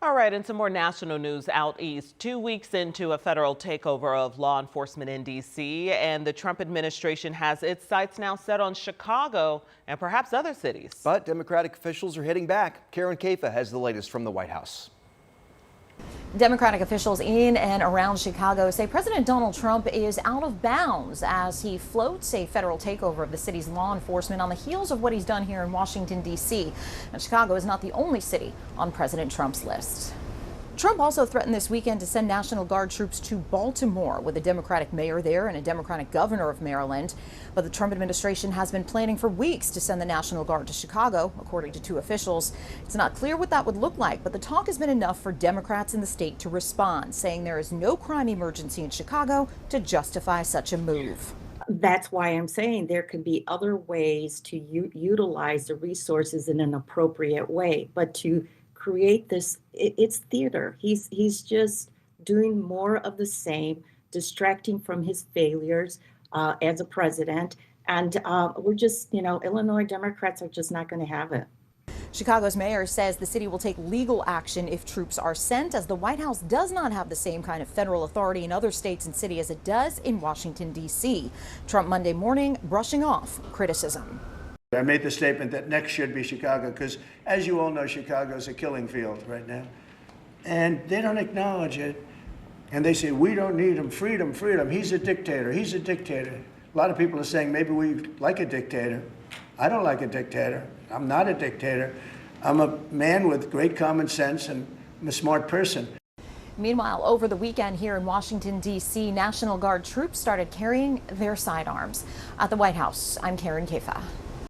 All right, and some more national news out east. 2 weeks into a federal takeover of law enforcement in D.C., and the Trump administration has its sights now set on Chicago and perhaps other cities. But Democratic officials are hitting back. Karen Caifa has the latest from the White House. Democratic officials in and around Chicago say President Donald Trump is out of bounds as he floats a federal takeover of the city's law enforcement on the heels of what he's done here in Washington, D.C. And Chicago is not the only city on President Trump's list. Trump also threatened this weekend to send National Guard troops to Baltimore with a Democratic mayor there and a Democratic governor of Maryland. But the Trump administration has been planning for weeks to send the National Guard to Chicago, according to two officials. It's not clear what that would look like, but the talk has been enough for Democrats in the state to respond, saying there is no crime emergency in Chicago to justify such a move. That's why I'm saying there can be other ways to utilize the resources in an appropriate way, but to create this, it's theater. He's just doing more of the same, distracting from his failures as a president. And we're just, Illinois Democrats are just not going to have it. Chicago's mayor says the city will take legal action if troops are sent, as the White House does not have the same kind of federal authority in other states and cities as it does in Washington, D.C. Trump Monday morning brushing off criticism. I made the statement that next should be Chicago because, as you all know, Chicago is a killing field right now. And they don't acknowledge it. And they say, we don't need him, freedom, freedom. He's a dictator, he's a dictator. A lot of people are saying maybe we like a dictator. I don't like a dictator. I'm not a dictator. I'm a man with great common sense and I'm a smart person. Meanwhile, over the weekend here in Washington, D.C., National Guard troops started carrying their sidearms. At the White House, I'm Karen Caifa.